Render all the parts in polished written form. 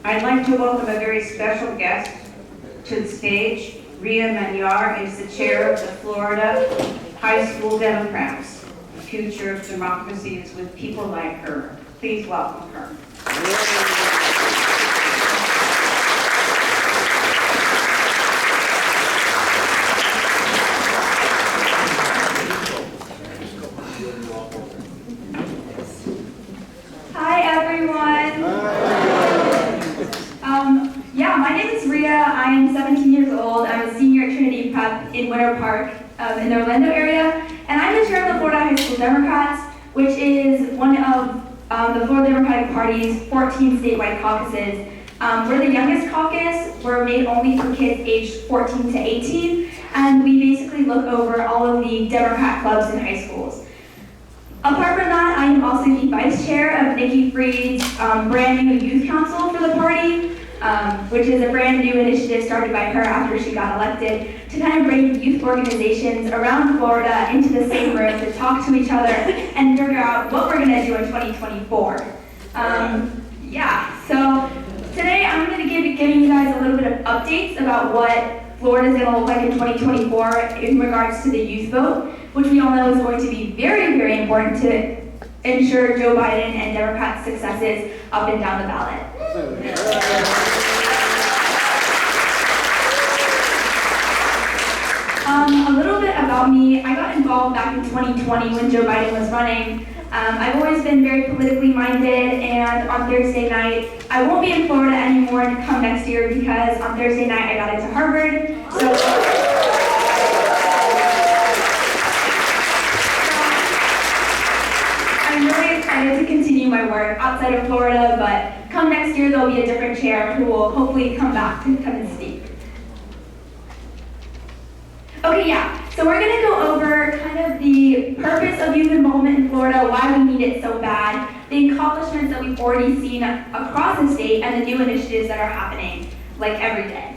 I'd like to welcome a very special guest to the stage. Rhea Maniar is the chair of the Florida High School Democrats. The future of democracy is with people like her. Please welcome her. Hi everyone. My name is Rhea. I am 17 years old. I'm a senior at Trinity Prep in Winter Park in the Orlando area. And I'm the chair of the Florida High School Democrats, which is one of the Florida Democratic Party's 14 statewide caucuses. We're the youngest caucus. We're made only for kids aged 14 to 18. And we basically look over all of the Democrat clubs in high schools. Apart from that, I am also the vice chair of Nikki Freed's brand new youth council for the party, which is a brand new initiative started by her after she got elected to kind of bring youth organizations around Florida into the same room to talk to each other and figure out what we're going to do in 2024. So today I'm going to be giving you guys a little bit of updates about what Florida is going to look like in 2024 in regards to the youth vote, which we all know is going to be very, very important to ensure Joe Biden and Democrats' successes up and down the ballot. A little bit about me. I got involved back in 2020 when Joe Biden was running. I've always been very politically minded, and on Thursday night, I won't be in Florida anymore to come next year because on Thursday night I got into Harvard. So I'm really excited to continue my work outside of Florida, but come next year there'll be a different chair who will hopefully come back to come and speak. So we're going to go over kind of the purpose of youth involvement in Florida, why we need it so bad, the accomplishments that we've already seen across the state, and the new initiatives that are happening, like every day.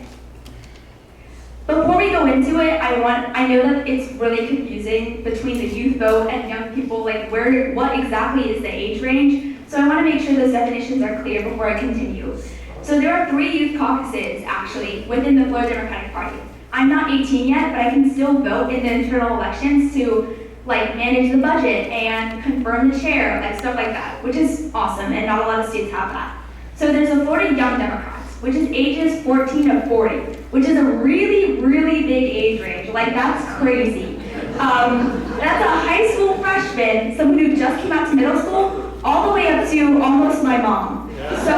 Before we go into it, I know that it's really confusing between the youth vote and young people, like what exactly is the age range, so I want to make sure those definitions are clear before I continue. So there are 3 youth caucuses, actually, within the Florida Democratic Party. I'm not 18 yet, but I can still vote in the internal elections to manage the budget and confirm the chair, stuff like that, which is awesome, and not a lot of states have that. So there's the Florida Young Democrats, which is ages 14 to 40, which is a really, really big age range. That's crazy. That's a high school freshman, someone who just came out to middle school, all the way up to almost my mom. So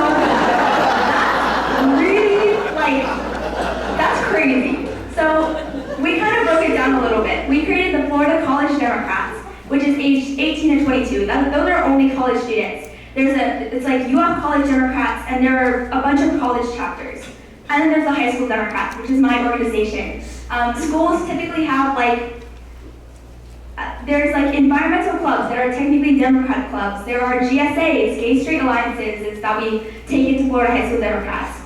that's really, that's crazy. So we kind of broke it down a little bit. We created the Florida College Democrats, which is aged 18 to 22. Those are only college students. It's like you have college Democrats, and there are a bunch of college chapters. And then there's the high school Democrats, which is my organization. Schools typically have there's environmental clubs that are technically Democrat clubs. There are GSAs, gay straight alliances, that we take into Florida High School Democrats.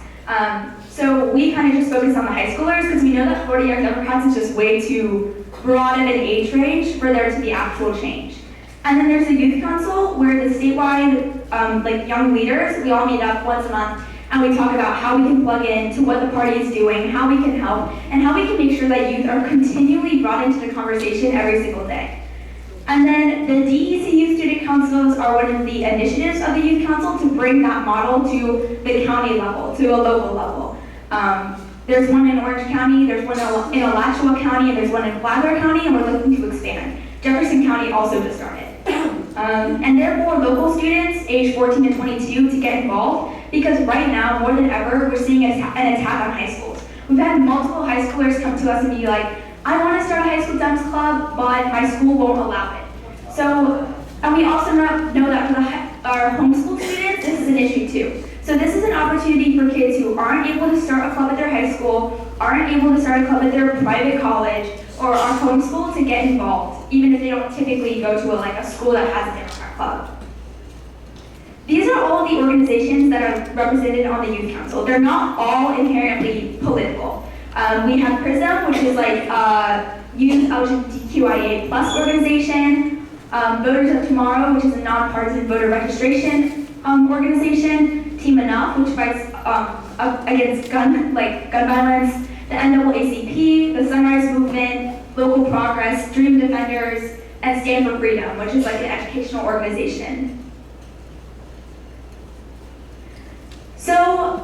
So we kind of just focus on the high schoolers because we know that Florida Young Democrats is just way too broad in an age range for there to be actual change. And then there's the Youth Council where the statewide young leaders, we all meet up once a month and we talk about how we can plug in to what the party is doing, how we can help, and how we can make sure that youth are continually brought into the conversation every single day. And then the DEC Youth Student Councils are one of the initiatives of the Youth Council to bring that model to the county level, to a local level. There's one in Orange County, there's one in Alachua County, and there's one in Flagler County, and we're looking to expand. Jefferson County also just started. And they're for local students aged 14 to 22 to get involved, because right now, more than ever, we're seeing an attack on high schools. We've had multiple high schoolers come to us and be like, I want to start a high school dance club, but my school won't allow it. So, and we also know that for our homeschool students, this is an issue too. So this is an opportunity for kids who aren't able to start a club at their high school, aren't able to start a club at their private college, or are homeschooled to get involved, even if they don't typically go to a school that has a Democrat club. These are all the organizations that are represented on the Youth Council. They're not all inherently political. We have PRISM, which is Youth LGBTQIA+ organization, Voters of Tomorrow, which is a nonpartisan voter registration organization, Team Enough, which fights up against gun violence, the NAACP, the Sunrise Movement, Local Progress, Dream Defenders, and Stand for Freedom, which is like an educational organization. So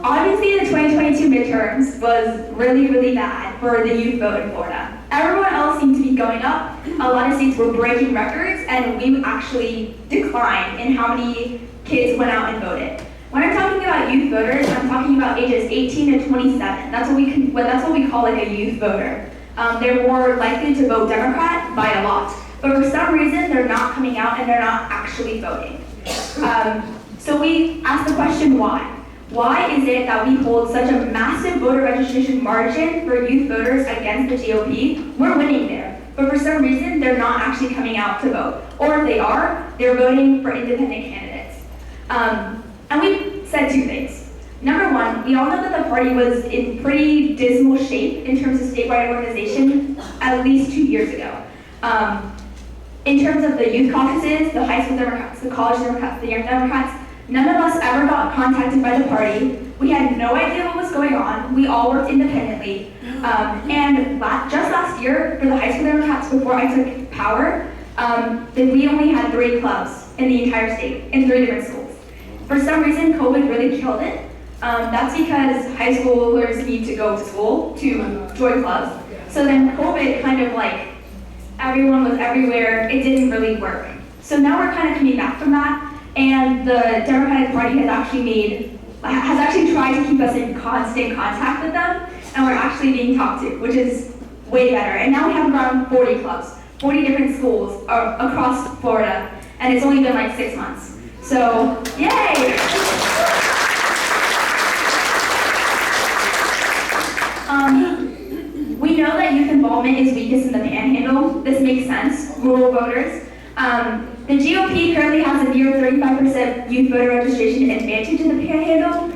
obviously the 2022 midterms was really, really bad for the youth vote in Florida. Everyone else seemed to be going up. A lot of states were breaking records, and we actually declined in how many kids went out and voted. When I'm talking about youth voters, I'm talking about ages 18 to 27. That's what we call like a youth voter. They're more likely to vote Democrat by a lot, but for some reason they're not coming out and they're not actually voting. So we asked the question, why? Why is it that we hold such a massive voter registration margin for youth voters against the GOP? We're winning there, but for some reason they're not actually coming out to vote. Or if they are, they're voting for independent candidates. And we said two things. Number one, we all know that the party was in pretty dismal shape in terms of statewide organization at least 2 years ago. In terms of the youth caucuses, the high school Democrats, the college Democrats, the young Democrats, none of us ever got contacted by the party. We had no idea what was going on. We all worked independently. And just last year, for the high school Democrats, before I took power, we only had 3 clubs in the entire state, in 3 different schools. For some reason, COVID really killed it. That's because high schoolers need to go to school to join clubs. So then COVID kind of like, everyone was everywhere, it didn't really work. So now we're kind of coming back from that. And the Democratic Party has actually tried to keep us in constant contact with them, and we're actually being talked to, which is way better. And now we have around 40 clubs, 40 different schools across Florida, and it's only been like 6 months. So, yay! We know that youth involvement is weakest in the Panhandle. This makes sense, rural voters. The GOP currently has a near 35% youth voter registration advantage in the Panhandle,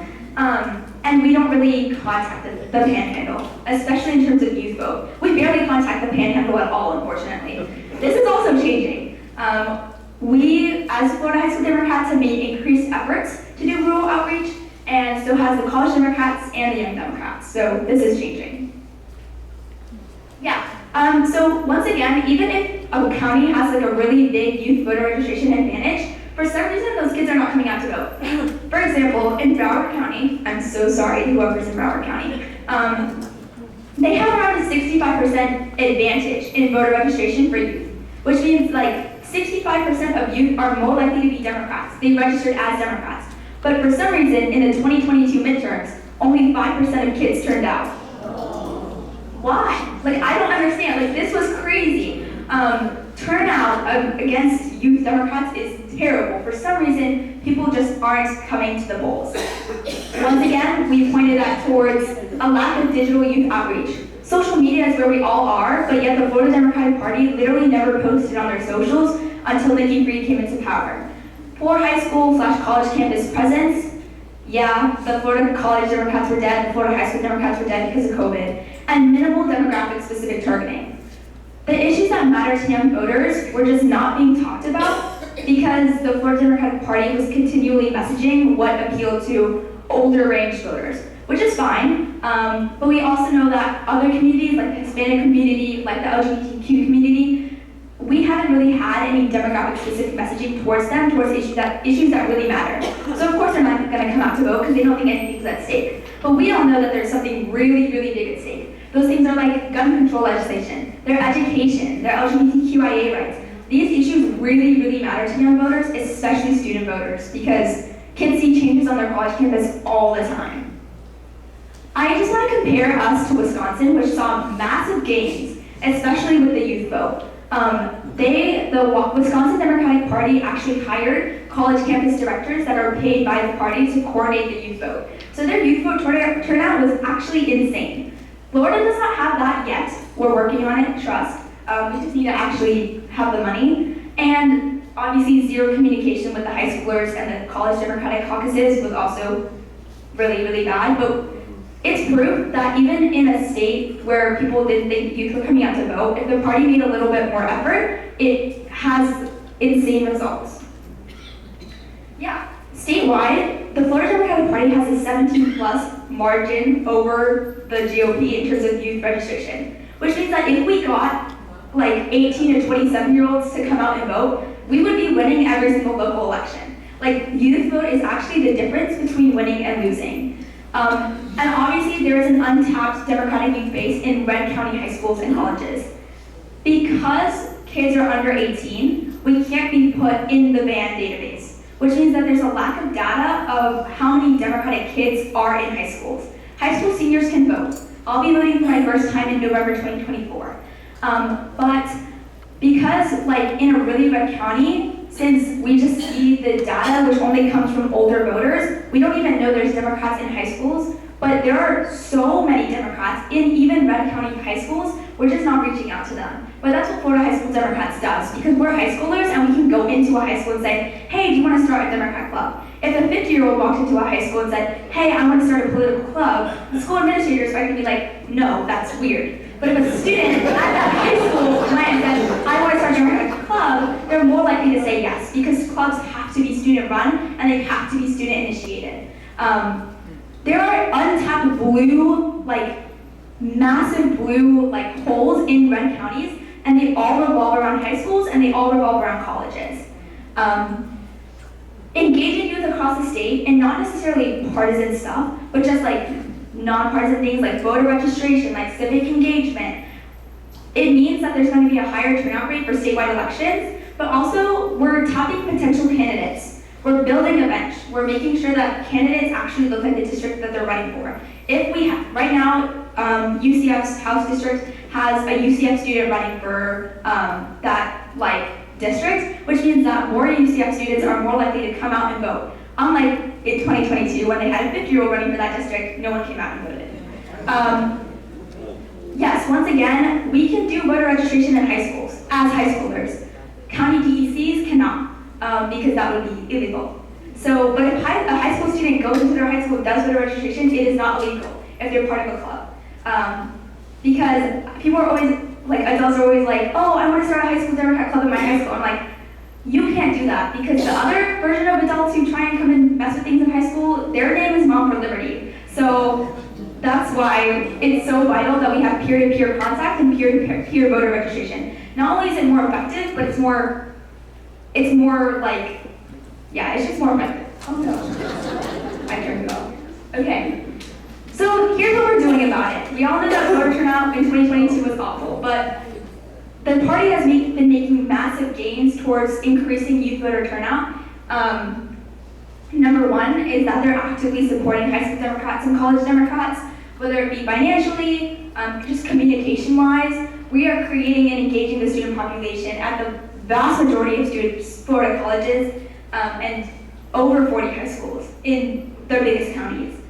and we don't really contact the Panhandle, especially in terms of youth vote. We barely contact the Panhandle at all, unfortunately. This is also changing. We, as Florida High School Democrats, have made increased efforts to do rural outreach, and so has the college Democrats and the young Democrats, so this is changing. Yeah. So once again, even if a county has like a really big youth voter registration advantage, for some reason those kids are not coming out to vote. For example, in Broward County, I'm so sorry whoever's in Broward County, they have around a 65% advantage in voter registration for youth, which means like 65% of youth are more likely to be Democrats. They registered as Democrats. But for some reason, in the 2022 midterms, only 5% of kids turned out. Why? Like, I don't understand. Like, this was crazy. Turnout against youth Democrats is terrible. For some reason, people just aren't coming to the polls. Once again, we pointed that towards a lack of digital youth outreach. Social media is where we all are, but yet the Florida Democratic Party literally never posted on their socials until Nikki Fried came into power. Poor high school/college campus presence. Yeah, the Florida College Democrats were dead, the Florida High School Democrats were dead because of COVID, and minimal demographic-specific targeting. The issues that matter to young voters were just not being talked about because the Florida Democratic Party was continually messaging what appealed to older range voters, which is fine, but we also know that other communities, like the Hispanic community, like the LGBTQ community, we haven't really had any demographic-specific messaging towards them, towards issues that really matter. So of course they're not going to come out to vote because they don't think anything's at stake. But we all know that there's something really, really big at stake. Those things are like gun control legislation, their education, their LGBTQIA rights. These issues really, really matter to young voters, especially student voters, because kids see changes on their college campus all the time. I just want to compare us to Wisconsin, which saw massive gains, especially with the youth vote. The Wisconsin Democratic Party actually hired college campus directors that are paid by the party to coordinate the youth vote. So their youth vote turnout was actually insane. Florida does not have that yet. We're working on it, trust. We just need to actually have the money. And obviously zero communication with the high schoolers and the college Democratic caucuses was also really, really bad. But it's proof that even in a state where people didn't think youth were coming out to vote, if the party made a little bit more effort, it has insane results. Yeah, statewide, the Florida Democratic Party has a 17+ margin over the GOP in terms of youth registration, which means that if we got like 18 to 27-year-olds to come out and vote, we would be winning every single local election. Like, youth vote is actually the difference between winning and losing. And obviously there is an untapped Democratic youth base in Red County high schools and colleges. Because kids are under 18, we can't be put in the VAN database, which means that there's a lack of data of how many Democratic kids are in high schools. High school seniors can vote. I'll be voting for my first time in November 2024. But because, like, in a really red county, since we just see the data, which only comes from older voters, we don't even know there's Democrats in high schools, but there are so many Democrats in even Red County high schools, we're just not reaching out to them. But that's what Florida High School Democrats does, because we're high schoolers and we can go into a high school and say, hey, do you want to start a Democrat club? If a 50-year-old walked into a high school and said, hey, I want to start a political club, the school administrators are going to be like, no, that's weird. But if a student at that high school went and said, I want to start a Democratic club, they're more likely to say yes, because clubs have to be student-run and they have to be student-initiated. There are untapped blue, like, massive blue, like, holes in red counties, and they all revolve around high schools and they all revolve around colleges. Engaging youth across the state, and not necessarily partisan stuff, but just like nonpartisan things like voter registration, like civic engagement. It means that there's going to be a higher turnout rate for statewide elections, but also we're tapping potential candidates. We're building a bench. We're making sure that candidates actually look like the district that they're running for. If we have, right now, UCF's House District has a UCF student running for that district, which means that more UCF students are more likely to come out and vote. Unlike in 2022, when they had a 50-year-old running for that district, no one came out and voted. Yes, once again, we can do voter registration in high schools as high schoolers. County DECs cannot, because that would be illegal. So, but if a high school student goes into their high school and does voter registration, it is not illegal if they're part of a club. Because people are always, like, adults are always like, oh, I want to start a high school Democrat club in my high school. I'm like, you can't do that, because the other version of adults who try and come and mess with things in high school, their name is Mom for Liberty. So that's why it's so vital that we have peer-to-peer contact and peer-to-peer voter registration. Not only is it more effective, but it's more like, yeah, it's just more effective. Oh no, I turned it off. Okay, so here's what we're doing about it. We all know that voter turnout in 2022 was awful, but the party has been making massive gains towards increasing youth voter turnout. Number one is that they're actively supporting high school Democrats and college Democrats, whether it be financially, just communication-wise. We are creating and engaging the student population at the vast majority of students, Florida colleges, and over 40 high schools in their biggest counties.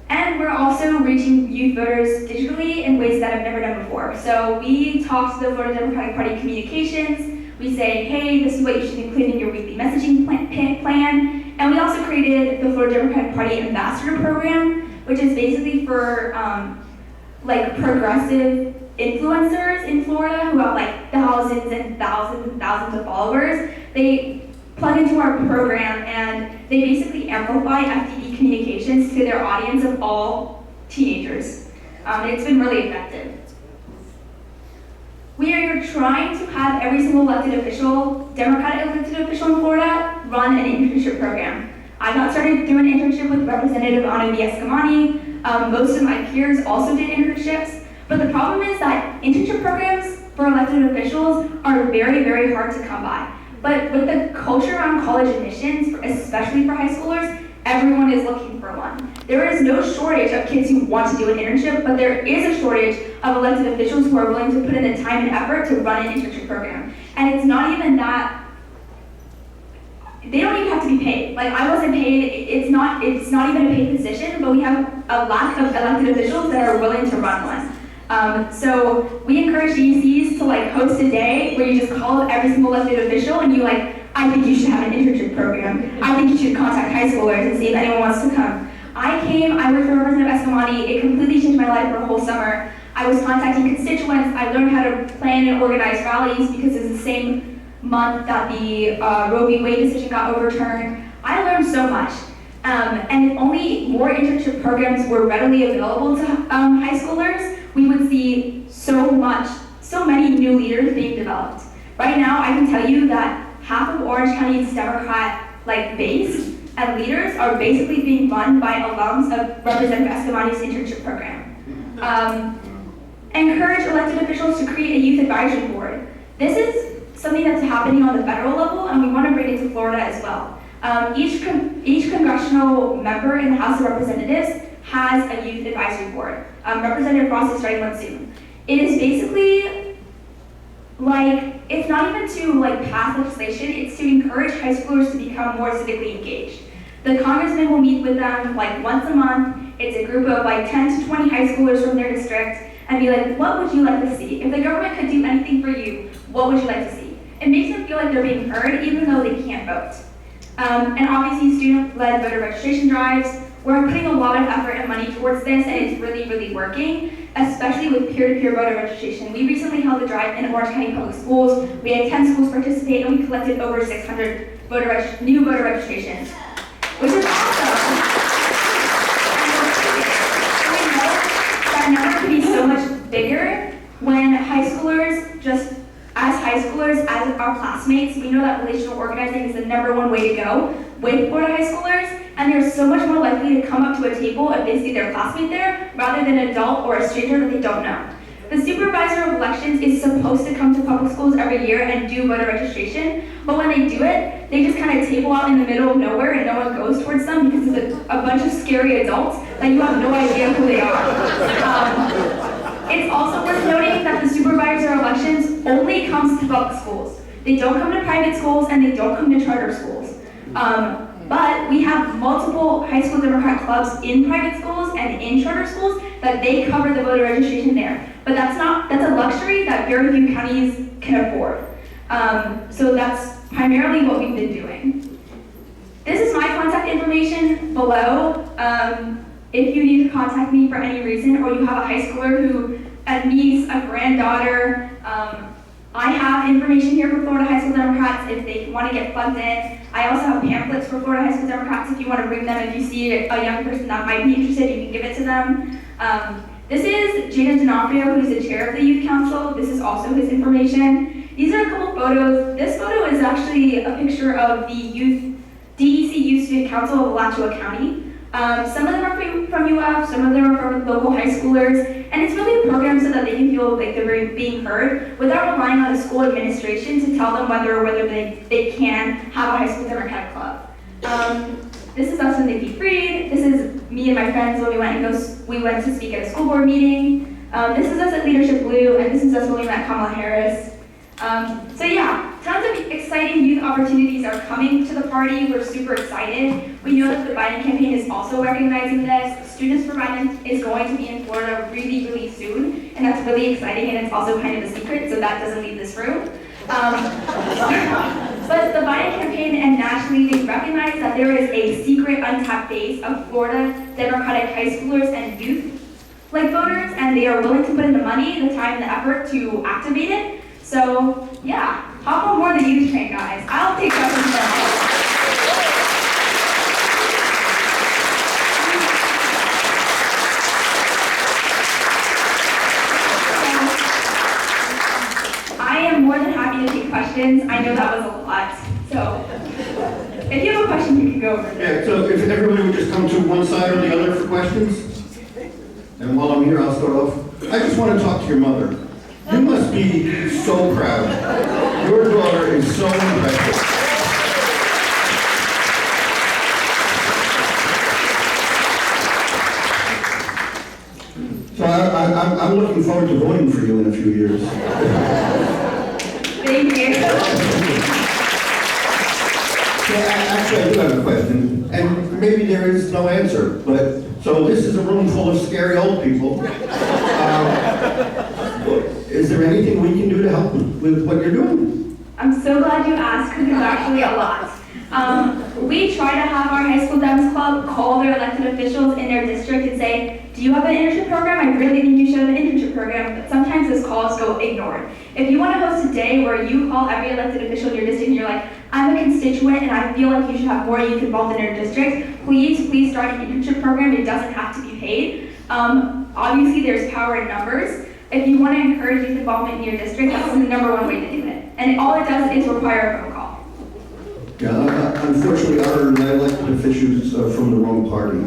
And we're also reaching youth voters digitally in ways that I've never done before. So we talk to the Florida Democratic Party communications. We say, hey, this is what you should include in your weekly messaging plan. And we also created the Florida Democratic Party Ambassador Program, which is basically for progressive influencers in Florida who have like thousands and thousands and thousands of followers. They plug into our program and they basically amplify FDP communications to their audience of all teenagers. It's been really effective. We are trying to have every single elected official, Democratic elected official in Florida, run an internship program. I got started through an internship with Representative Ana Escamani. Most of my peers also did internships. But the problem is that internship programs for elected officials are very, very hard to come by. But with the culture around college admissions, especially for high schoolers, everyone is looking for one. There is no shortage of kids who want to do an internship, but there is a shortage of elected officials who are willing to put in the time and effort to run an internship program. And it's not even that, they don't even have to be paid. Like, I wasn't paid, it's not even a paid position, but we have a lack of elected officials that are willing to run one. So we encourage DECs to host a day where you just call up every single elected official and you I think you should have an internship program. I think you should contact high schoolers and see if anyone wants to come. I worked for Representative Escamani. It completely changed my life for a whole summer. I was contacting constituents. I learned how to plan and organize rallies because it's the same month that the Roe v. Wade decision got overturned. learn so much. And if only more internship programs were readily available to high schoolers, we would see so many new leaders being developed. Right now, I can tell you that half of Orange County's Democrat base and leaders are basically being run by alums of Representative Escamani's internship program. Encourage elected officials to create a youth advisory board. This is something that's happening on the federal level, and we want to bring it to Florida as well. Each congressional member in the House of Representatives has a youth advisory board. Representative Ross is starting one soon. It is basically it's not even to pass legislation, it's to encourage high schoolers to become more civically engaged. The congressman will meet with them once a month. It's a group of 10 to 20 high schoolers from their district and be like, what would you like to see? If the government could do anything for you, what would you like to see? It makes them feel like they're being heard even though they can't vote. And obviously student-led voter registration drives. We're putting a lot of effort and money towards this, and it's really, really working, especially with peer-to-peer voter registration. We recently held a drive in Orange County Public Schools. We had 10 schools participate, and we collected over 600 new voter registrations, which is awesome. And we know that number could be so much bigger when high schoolers as our classmates, we know that relational organizing is the #1 way to go with Florida high schoolers, and they're so much more likely to come up to a table if they see their classmate there, rather than an adult or a stranger that they don't know. The supervisor of elections is supposed to come to public schools every year and do voter registration, but when they do it, they just kind of table out in the middle of nowhere and no one goes towards them because it's a bunch of scary adults that you have no idea who they are. It's also worth noting that the supervisor of elections only comes to public schools. They don't come to private schools and they don't come to charter schools. But we have multiple high school Democrat clubs in private schools and in charter schools that they cover the voter registration there. But that's a luxury that very few counties can afford. So that's primarily what we've been doing. This is my contact information below. If you need to contact me for any reason, or you have a high schooler who needs a granddaughter, I have information here for Florida High School Democrats if they want to get plugged in. I also have pamphlets for Florida High School Democrats if you want to bring them. If you see a young person that might be interested, you can give it to them. This is Jada D'Onofrio, who's the chair of the Youth Council. This is also his information. These are a couple photos. This photo is actually a picture of the DEC Youth Student Council of Alachua County. Some of them are from UF, some of them are from local high schoolers, and it's really a program so that they can feel like they're being heard without relying on the school administration to tell them whether they can have a high school Democratic club. This is us when they be freed. This is me and my friends when we went to speak at a school board meeting. This is us at Leadership Blue, and this is us when we met Kamala Harris. So yeah, tons of exciting youth opportunities are coming to the party. We're super excited. We know that the Biden campaign is also recognizing this. Students for Biden is going to be in Florida really, really soon, and that's really exciting, and it's also kind of a secret, so that doesn't leave this room. But the Biden campaign and nationally, they recognize that there is a secret untapped base of Florida Democratic high schoolers and youth voters, and they are willing to put in the money, the time, and the effort to activate it. So, yeah, hop on board the youth train, guys. I'll take questions from that. I am more than happy to take questions. I know that was a lot. So, if you have a question, you can go over there. Yeah, so if everybody would just come to one side or the other for questions. And while I'm here, I'll start off. I just want to talk to your mother. You must be so proud. Your daughter is so impressive. So I'm looking forward to voting for you in a few years. Thank you. Actually, I do have a question, and maybe there is no answer, but so this is a room full of scary old people. Is there anything we can do to help with what you're doing? I'm so glad you asked, because there's actually a lot. We try to have our high school Dems Club call their elected officials in their district and say, do you have an internship program? I really think you should have an internship program, but sometimes those calls go ignored. If you want to host a day where you call every elected official in your district and you're like, I'm a constituent and I feel like you should have more youth involved in your district, please start an internship program. It doesn't have to be paid. Obviously, there's power in numbers. If you want to encourage youth involvement in your district, that's the #1 way to do it. And all it does is require a phone call. Yeah, unfortunately, our elected officials are from the wrong party.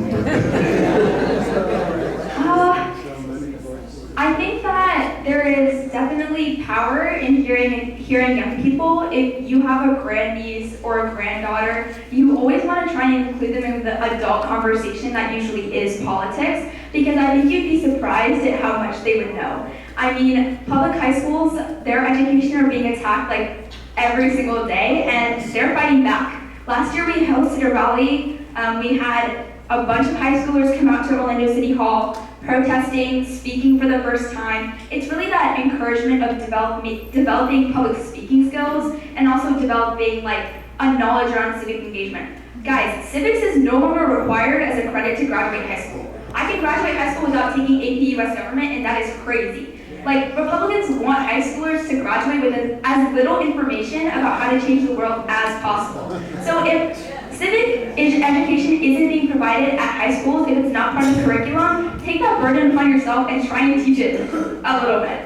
I think that there is definitely power in hearing young people. If you have a grandniece or a granddaughter, you always want to try and include them in the adult conversation that usually is politics, because I think you'd be surprised at how much they would know. I mean, public high schools, their education are being attacked like every single day, and they're fighting back. Last year we hosted a rally. We had a bunch of high schoolers come out to Orlando City Hall, protesting, speaking for the first time. It's really that encouragement of developing public speaking skills and also developing like a knowledge around civic engagement. Guys, civics is no longer required as a credit to graduate high school. I can graduate high school without taking AP US government, and that is crazy. Like, Republicans want high schoolers to graduate with as little information about how to change the world as possible. So if civic education isn't being provided at high schools, if it's not part of the curriculum, take that burden upon yourself and try and teach it a little bit.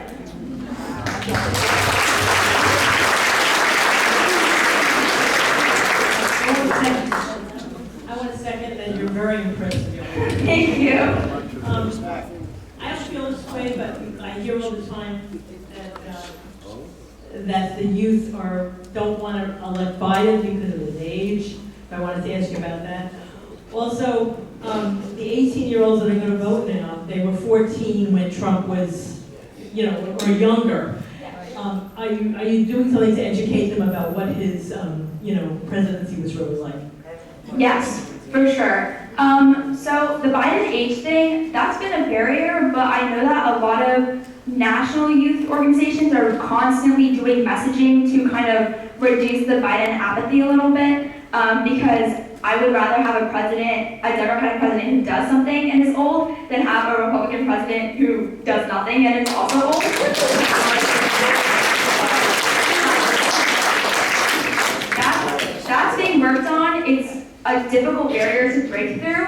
I want to second that you're very impressive. Thank you. I don't feel this way, but I hear all the time that the youth don't want to elect Biden because of his age. I wanted to ask you about that. Also, the 18-year-olds that are going to vote now, they were 14 when Trump was, or younger. Are you doing something to educate them about what his, presidency was really like? Yes, for sure. So the Biden age thing, that's been a barrier, but I know that a lot of national youth organizations are constantly doing messaging to kind of reduce the Biden apathy a little bit, because I would rather have a Democratic president who does something and is old than have a Republican president who does nothing and is also old. That's being worked on. It's a difficult barrier to break through,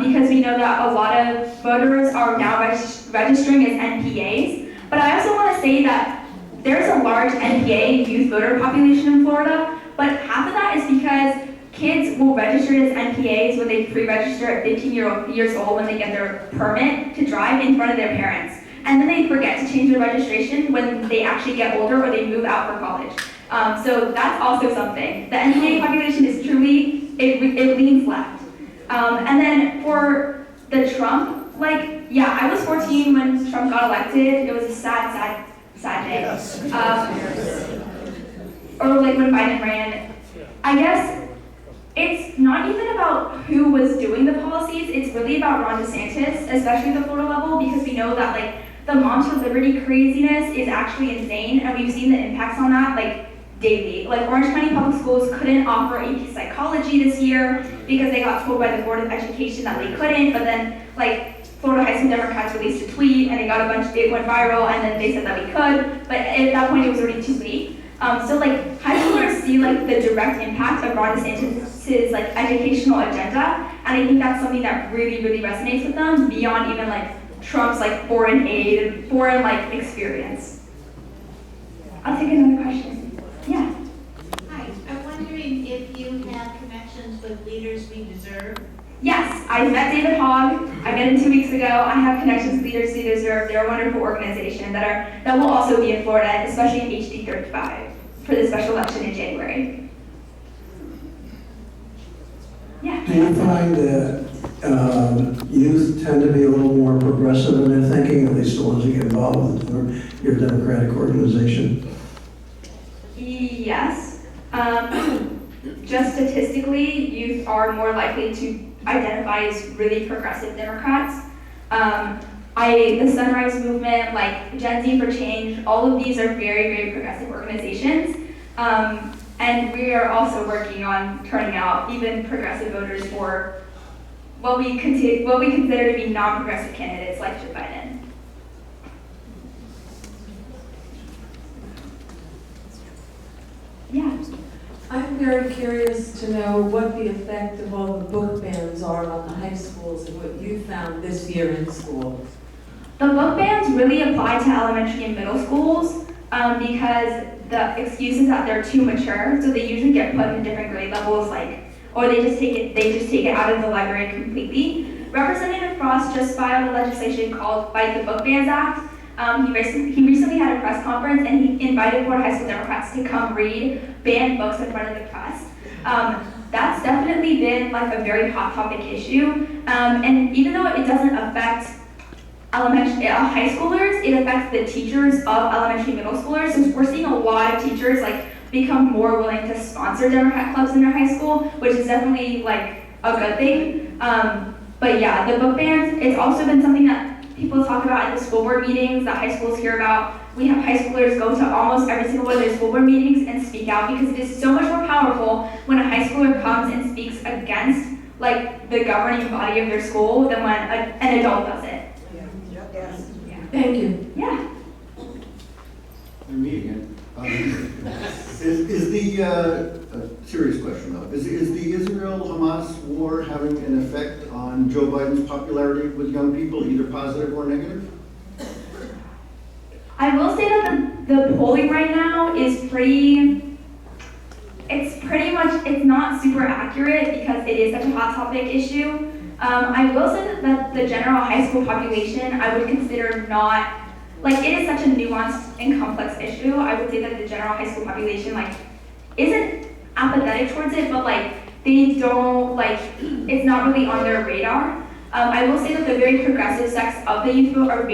because we know that a lot of voters are now registering as NPAs. But I also want to say that there's a large NPA youth voter population in Florida, but half of that is because kids will register as NPAs when they pre-register at 15 years old when they get their permit to drive in front of their parents. And then they forget to change their registration when they actually get older or they move out for college. So that's also something. The NPA population is truly, it leans left. And then for the Trump, I was 14 when Trump got elected. It was a sad day. Or when Biden ran. I guess it's not even about who was doing the policies, it's really about Ron DeSantis, especially at the Florida level, because we know that the Moms for Liberty craziness is actually insane, and we've seen the impacts on that daily. Orange County Public Schools couldn't offer AP Psychology this year because they got told by the Board of Education that they couldn't, but then Florida High School Democrats released a tweet and it went viral, and then they said that we could, but at that point it was already too late. So high schoolers see the direct impact of Ron DeSantis' educational agenda, and I think that's something that really, really resonates with them beyond even Trump's foreign aid and foreign experience. I'll take another question. Yeah. Hi, I'm wondering if you have connections with Leaders We Deserve. Yes, I met David Hogg. I met him 2 weeks ago. I have connections with Leaders We Deserve. They're a wonderful organization that will also be in Florida, especially in HD 35 for the special election in January. Yeah. Do you find that youth tend to be a little more progressive in their thinking, at least the ones that get involved with your Democratic organization? Yes. Just statistically, youth are more likely to identify as really progressive Democrats. The Sunrise Movement, Gen Z for Change, all of these are very, very progressive organizations. And we are also working on turning out even progressive voters for what we consider to be non-progressive candidates like Joe Biden. Yeah. I'm very curious to know what the effect of all the book bans are on the high schools and what you found this year in school. The book bans really apply to elementary and middle schools because the excuse is that they're too mature, so they usually get put in different grade levels, or they just take it out of the library completely. Representative Frost just filed a legislation called Fight the Book Bans Act. He recently had a press conference and he invited Florida high school Democrats to come read banned books in front of the press. That's definitely been like a very hot topic issue. And even though it doesn't affect high schoolers, it affects the teachers of elementary middle schoolers. So we're seeing a lot of teachers become more willing to sponsor Democrat clubs in their high school, which is definitely a good thing. But yeah, the book bans, it's also been something that people talk about at the school board meetings that high schools hear about. We have high schoolers go to almost every single one of their school board meetings and speak out because it is so much more powerful when a high schooler comes and speaks against the governing body of their school than when an adult does it. Thank you. Yeah. And me again. Is the serious question though? Is the Israel-Hamas war having an effect on Joe Biden's popularity with young people, either positive or negative? I will say that the polling right now is it's not super accurate because it is such a hot topic issue. I will say that the general high school population, I would consider not, it is such a nuanced and complex issue. I would say that the general high school population, isn't apathetic towards it, but they don't, it's not really on their radar. I will say that the very progressive sects of the youth vote are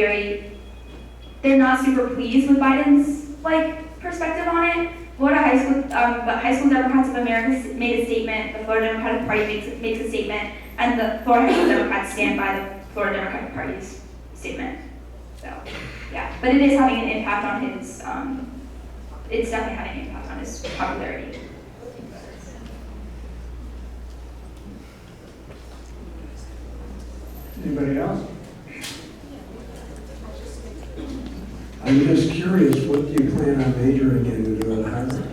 they're not super pleased with Biden's, perspective on it. Florida High School, the High School Democrats of America made a statement, the Florida Democratic Party makes a statement, and the Florida High School Democrats stand by the Florida Democratic Party's statement. So, yeah, but it is having an impact on his, it's definitely having an impact on his popularity. Anybody else? I'm just curious, what do you plan on majoring in at Harvard?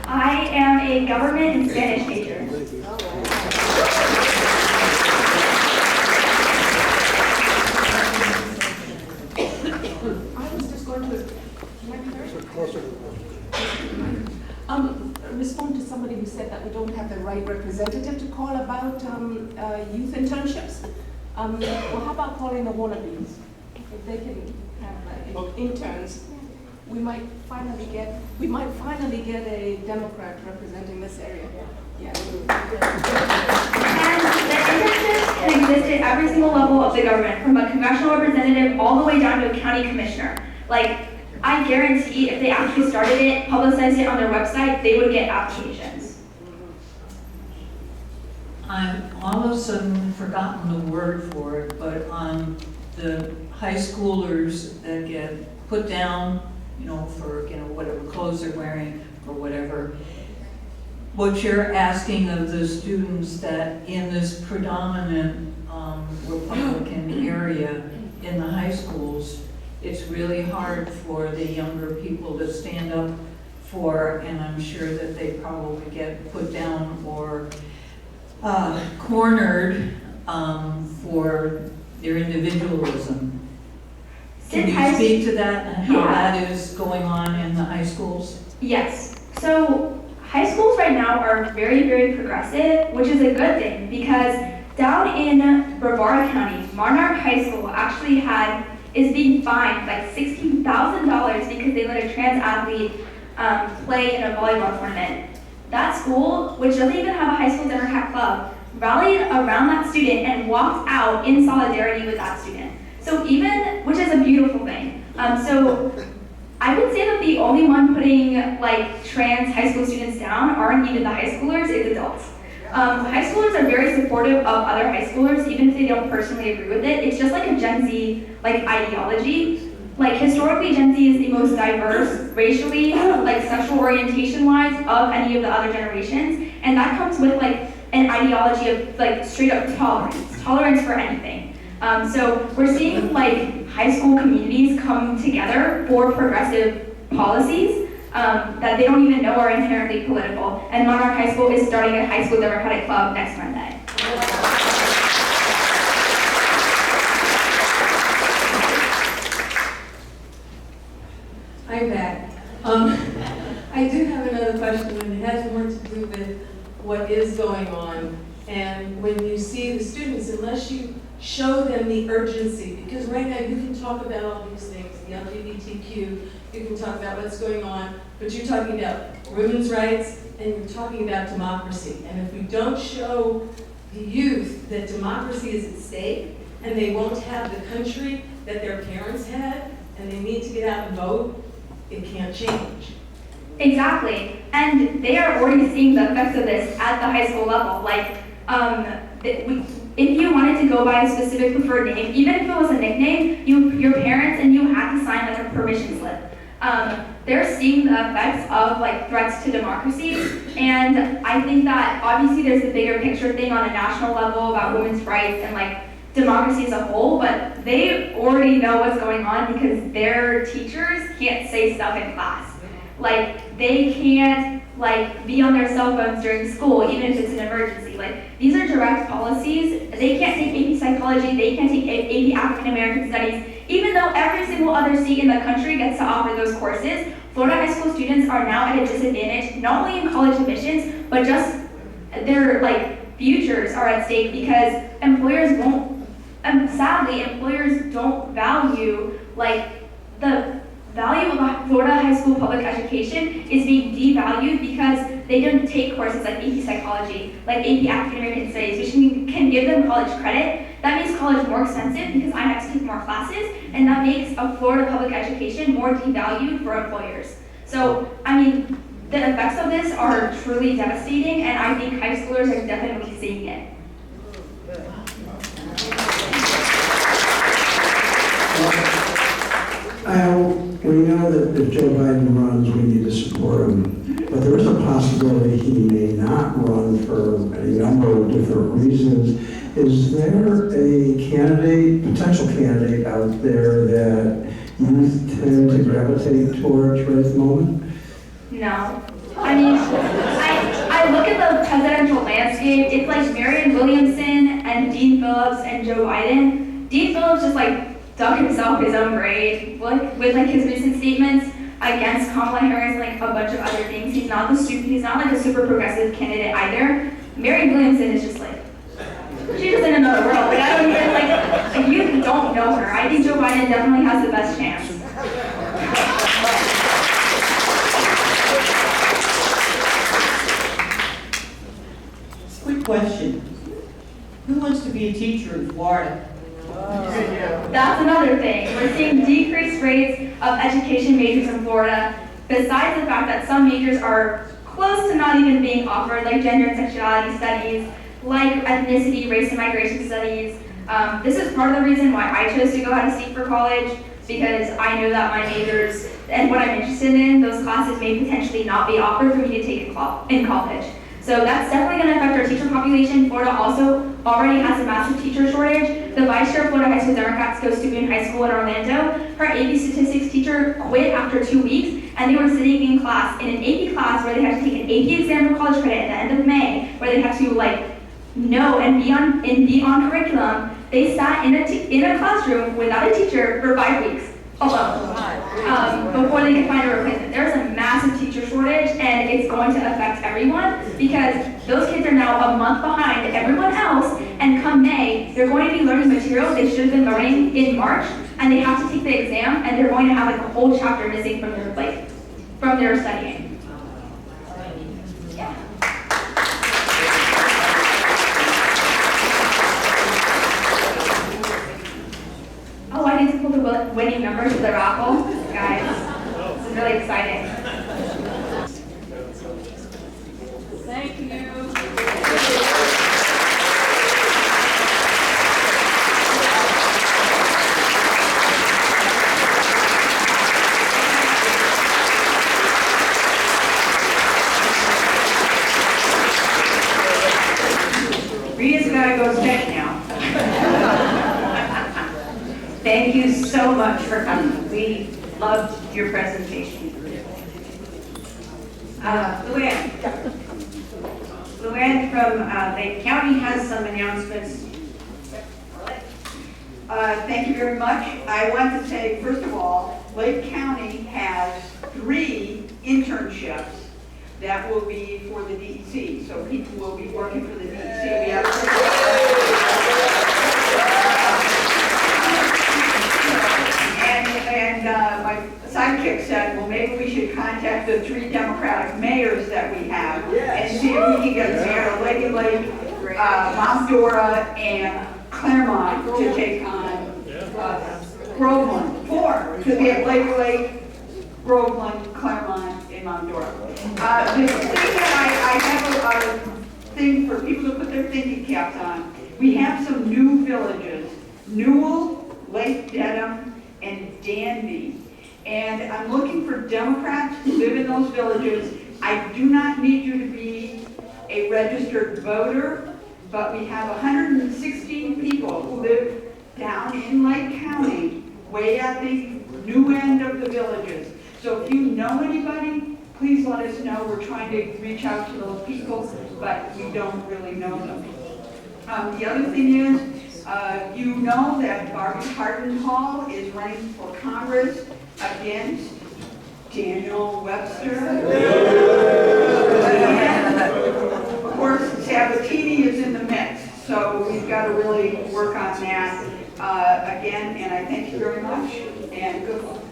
I am a government and Spanish major. I was just going to respond to somebody who said that we don't have the right representative to call about youth internships. Well, how about calling the wannabes? If they can have interns, we might finally get a Democrat representing this area. Yeah. And the internships can exist at every single level of the government, from a congressional representative all the way down to a county commissioner. I guarantee if they actually started it, publicized it on their website, they would get applications. I've all of a sudden forgotten the word for it, but on the high schoolers that get put down, for, whatever clothes they're wearing or whatever, what you're asking of the students that in this predominant Republican area in the high schools, it's really hard for the younger people to stand up for, and I'm sure that they probably get put down or cornered for their individualism. Can you speak to that and how that is going on in the high schools? Yes. So high schools right now are very, very progressive, which is a good thing because down in Brevard County, Monarch High School actually is being fined $16,000 because they let a trans athlete play in a volleyball tournament. That school, which doesn't even have a high school Democrat club, rallied around that student and walked out in solidarity with that student. So which is a beautiful thing. So I would say that the only one putting trans high school students down aren't even the high schoolers, it's adults. High schoolers are very supportive of other high schoolers, even if they don't personally agree with it. It's just a Gen Z ideology. Historically, Gen Z is the most diverse racially, sexual orientation-wise of any of the other generations, and that comes with an ideology of straight up tolerance for anything. So we're seeing high school communities come together for progressive policies. that they don't even know are inherently political. And Monarch High School is starting a high school Democratic club next Monday. I'm back. I do have another question, and it has more to do with what is going on. And when you see the students, unless you show them the urgency, because right now you can talk about all these things, the LGBTQ, you can talk about what's going on, but you're talking about women's rights and you're talking about democracy. And if we don't show the youth that democracy is at stake and they won't have the country that their parents had and they need to get out and vote, it can't change. Exactly, and they are already seeing the effects of this at the high school level. Like, if you wanted to go by a specific preferred name, even if it was a nickname, your parents and you had to sign like a permission slip. They're seeing the effects of like threats to democracy, and I think that obviously there's a bigger picture thing on a national level about women's rights and like democracy as a whole, but they already know what's going on because their teachers can't say stuff in class. Like, they can't like be on their cell phones during school, even if it's an emergency. Like, these are direct policies. They can't take AP Psychology, they can't take AP African American Studies, even though every single other state in the country gets to offer those courses. Florida high school students are now at a disadvantage, not only in college admissions, but just their like futures are at stake because employers won't, sadly, employers don't value like the value of a Florida high school public education is being devalued because they don't take courses like AP Psychology, like AP African American Studies, which can give them college credit. That makes college more expensive because I have to take more classes, and that makes a Florida public education more devalued for employers. So, I mean, the effects of this are truly devastating, and I think high schoolers are definitely seeing it. We know that if Joe Biden runs, we need to support him. But there is a possibility he may not run for a number of different reasons. Is there a candidate, potential candidate out there that youth tend to gravitate towards right at the moment? No. I mean, I look at the presidential landscape, it's like Marianne Williamson and Dean Phillips and Joe Biden. Dean Phillips just like dug himself his own grave with like his recent statements against Kamala Harris and like a bunch of other things. He's not like a super progressive candidate either. Marianne Williamson is just like, she's just in another world. Like, I don't even like you don't know her. I think Joe Biden definitely has the best chance. Quick question. Who wants to be a teacher in Florida? That's another thing. We're seeing decreased rates of education majors in Florida, besides the fact that some majors are close to not even being offered, like gender and sexuality studies, like ethnicity, race, and migration studies. This is part of the reason why I chose to go out of state for college, because I know that my majors and what I'm interested in, those classes may potentially not be offered for me to take in college. So that's definitely going to affect our teacher population. Florida also already has a massive teacher shortage. The vice chair of Florida High School Democrats goes to be in high school in Orlando. Her AP statistics teacher quit after 2 weeks, and they were sitting in class, in an AP class where they had to take an AP exam for college credit at the end of May, where they had to like know and be on curriculum. They sat in a classroom without a teacher for 5 weeks alone before they could find a replacement. There's a massive teacher shortage, and it's going to affect everyone because those kids are now a month behind everyone else, and come May, they're going to be learning materials they should have been learning in March, and they have to take the exam, and they're going to have like a whole chapter missing from their studying. Yeah. Oh, I need to pull the winning numbers for the raffle. Guys, this is really exciting. Thank you. Rhea's gotta go to bed now. Thank you so much for coming. We loved your presentation. Luann. Luann from Lake County has some announcements. Thank you very much. I want to say, first of all, Lake County has 3 internships that will be for the DEC. So people will be working for the DEC. We have my sidekick said, well, maybe we should contact the 3 Democratic mayors that we have and see if we can get Sierra Lake, Mount Dora, and Claremont to take on Groveland. 4, because we have Lake, Groveland, Claremont, and Mount Dora. The thing that I have a thing for people to put their thinking caps on. We have some new villages: Newell, Lake Dedham, and Danby. And I'm looking for Democrats to live in those villages. I do not need you to be a registered voter, but we have 116 people who live down in Lake County, way at the new end of the villages. So if you know anybody, please let us know. We're trying to reach out to those people, but we don't really know them. The other thing is, you know that Barbie Hall is running for Congress against Daniel Webster. And of course, Sabatini is in the mix, so we've got to really work on that again. And I thank you very much, and good luck.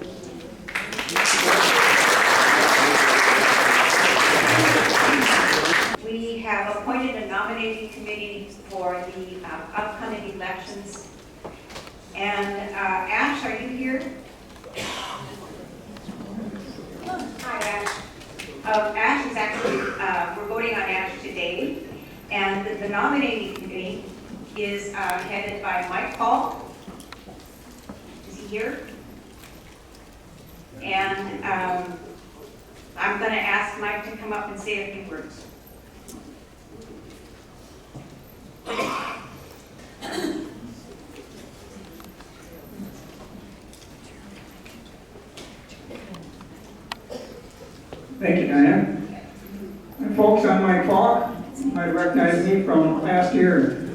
We have appointed a nominating committee for the upcoming elections. And Ash, are you here? Hi, Ash. Ash is actually, we're voting on Ash today. And the nominating committee is headed by Mike Paul. Is he here? And I'm going to ask Mike to come up and say a few words. Thank you, Diane. And folks, I'm Mike Falk. You might recognize me from last year.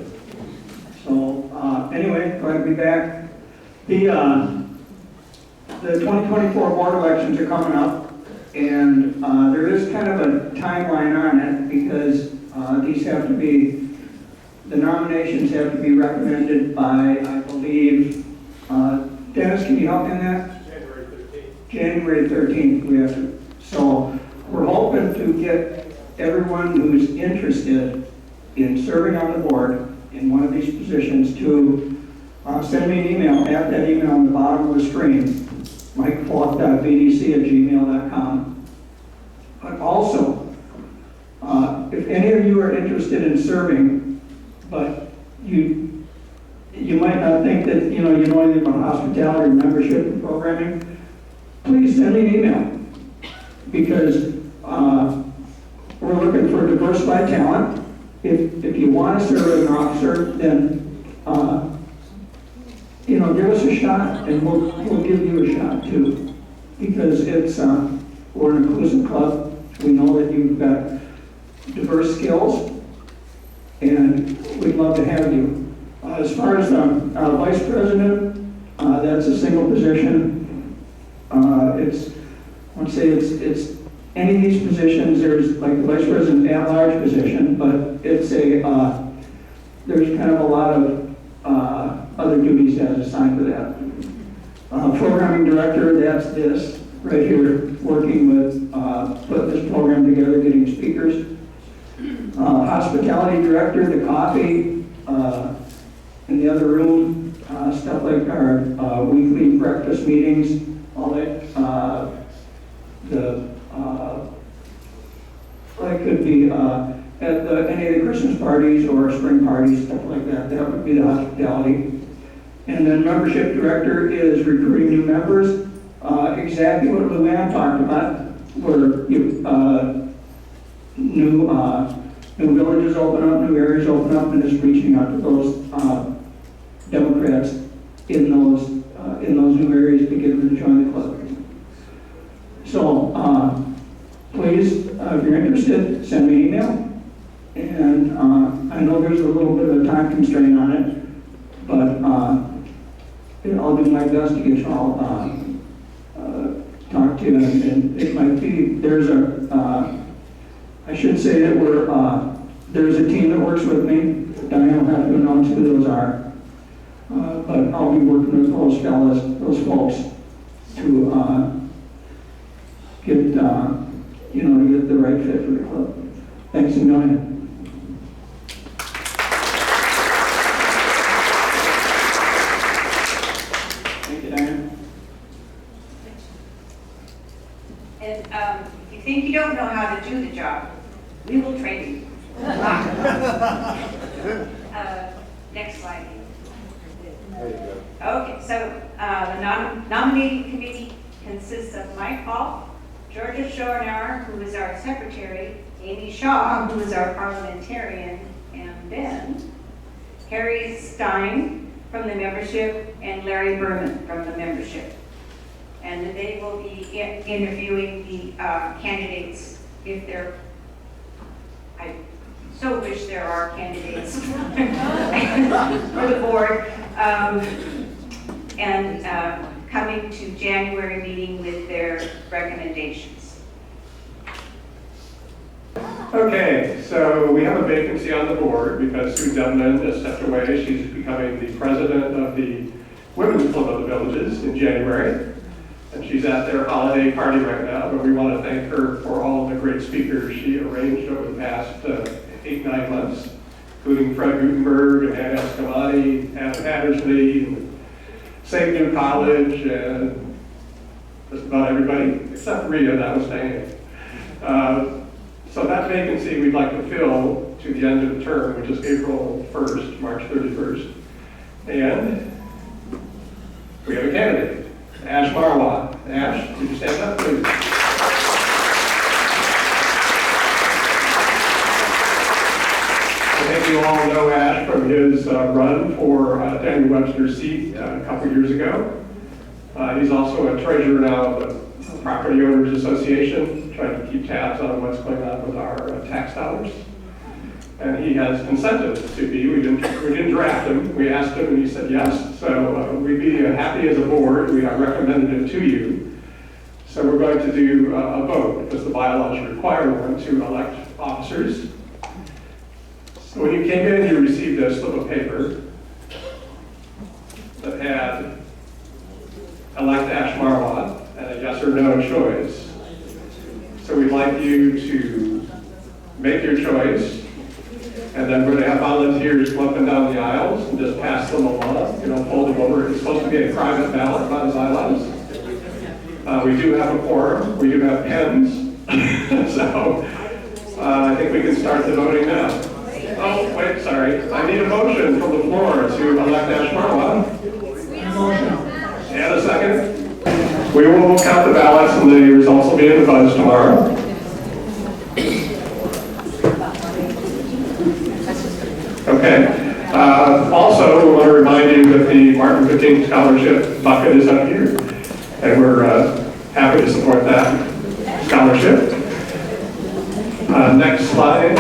So anyway, glad to be back. The 2024 board elections are coming up, and there is kind of a timeline on it because these have to be, the nominations have to be recommended by, I believe, Dennis, can you help me on that? January 13th, we have to. So we're hoping to get everyone who's interested in serving on the board in one of these positions to send me an email at that email on the bottom of the screen, mikefalk.vdc@gmail.com. But also, if any of you are interested in serving, but you might not think that you know anything about hospitality or membership and programming, please send me an email, because we're looking for diversified talent. If you want to serve as an officer, then give us a shot, and we'll give you a shot too, because it's we're an inclusive club. We know that you've got diverse skills, and we'd love to have you. As far as vice president, that's a single position. It's any of these positions. There's like the vice president at-large position, but it's there's kind of a lot of other duties as assigned to that. Programming director, that's this right here, working with putting this program together, getting speakers. Hospitality director, the coffee in the other room, stuff like our weekly breakfast meetings, all that. Like could be at any of the Christmas parties or spring parties, stuff like that. That would be the hospitality. And then membership director is recruiting new members. Exactly what Luann talked about, where new villages open up, new areas open up, and just reaching out to those Democrats in those new areas to get them to join the club. So please if you're interested, send me an email. And I know there's a little bit of a time constraint on it, but I'll do my best to get you all talked to. And it might be, I should say that there's a team that works with me. Diane will have to announce who those are. But I'll be working with those folks to get the right fit for the club. Thanks a million. Thank you, Diane. And if you think you don't know how to do the job, we will train you. Next slide. Okay, so the nominating committee consists of Mike Hall, Georgia Schoenauer, who is our secretary, Amy Shaw, who is our parliamentarian, and then Harry Stein from the membership and Larry Berman from the membership. And they will be interviewing the candidates if they're, I so wish there are candidates for the board, and coming to January meeting with their recommendations. Okay, so we have a vacancy on the board because Sue Devlin has stepped away. She's becoming the president of the Women's Club of the Villages in January. And she's at their holiday party right now, but we want to thank her for all of the great speakers she arranged over the past 8-9 months, including Fred Gutenberg and Anna Escamani, Anna Hattersley, and St. New College, and just about everybody, except Rhea, that was Diane. So that vacancy we'd like to fill to the end of the term, which is April 1st, March 31st. And we have a candidate, Ash Marwat. Ash, could you stand up, please? I think you all know Ash from his run for Daniel Webster's seat a couple years ago. He's also a treasurer now of the Property Owners Association, trying to keep tabs on what's going on with our tax dollars. And he has consented to be. We didn't draft him. We asked him and he said yes. So we'd be happy as a board. We have recommended him to you. So we're going to do a vote because the bylaws require one to elect officers. So when you came in, you received a slip of paper that had elect Ash Marwat and a yes or no choice. So we'd like you to make your choice. And then we're going to have volunteers go up and down the aisles and just pass them along, fold them over. It's supposed to be a private ballot, not as I was. We do have a quorum. We do have pens. So I think we can start the voting now. Oh, wait, sorry. I need a motion from the floor to elect Ash Marwat. And a second. We will count the ballots and the results will be in the buzz tomorrow. Okay. Also, we want to remind you that the Martin Luther King Scholarship bucket is up here, and we're happy to support that scholarship. Next slide.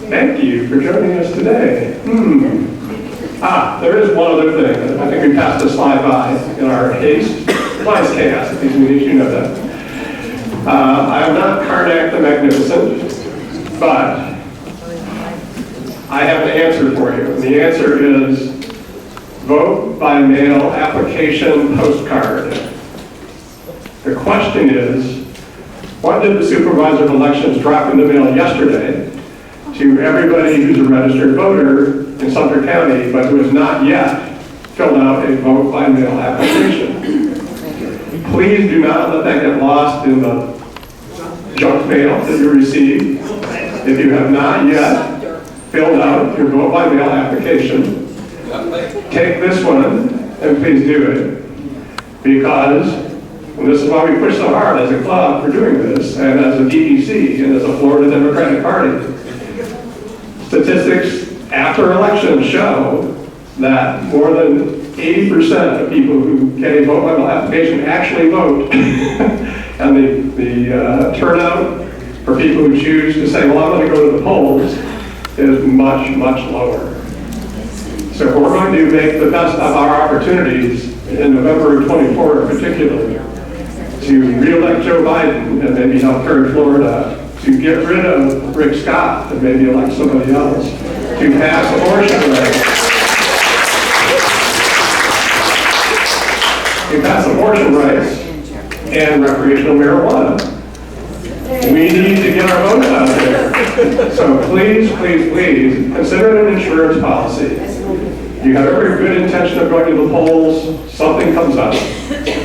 Thank you for joining us today. There is one other thing. I think we passed a slide by in our haste. Applies chaos at these meetings, you know that. I am not Karnak the Magnificent, but I have an answer for you. The answer is vote by mail application postcard. The question is, what did the supervisor of elections drop in the mail yesterday to everybody who's a registered voter in Sumter County, but who has not yet filled out a vote by mail application? Please do not let that get lost in the junk mail that you receive. If you have not yet filled out your vote by mail application, take this one and please do it. Because, and this is why we push so hard as a club for doing this, and as a DDC, and as a Florida Democratic Party, statistics after elections show that more than 80% of people who get a vote by mail application actually vote. And the turnout for people who choose to say, well, I'm going to go to the polls is much, much lower. So if we're going to make the best of our opportunities in November of 24 in particular, to re-elect Joe Biden and maybe help carry Florida, to get rid of Rick Scott and maybe elect somebody else, to pass abortion rights, to pass abortion rights and recreational marijuana. We need to get our vote out there. So please, please, please, consider it an insurance policy. You have every good intention of going to the polls, something comes up,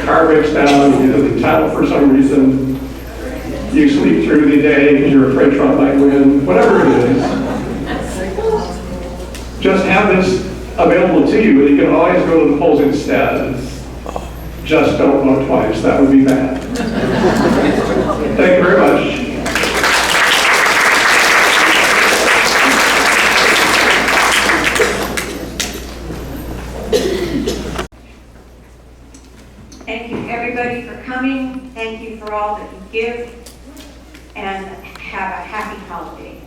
car breaks down, either the title for some reason, you sleep through the day because you're afraid Trump might win, whatever it is. Just have this available to you, and you can always go to the polls instead. Just don't vote twice, that would be bad. Thank you very much. Thank you, everybody, for coming. Thank you for all that you give. And have a happy holiday.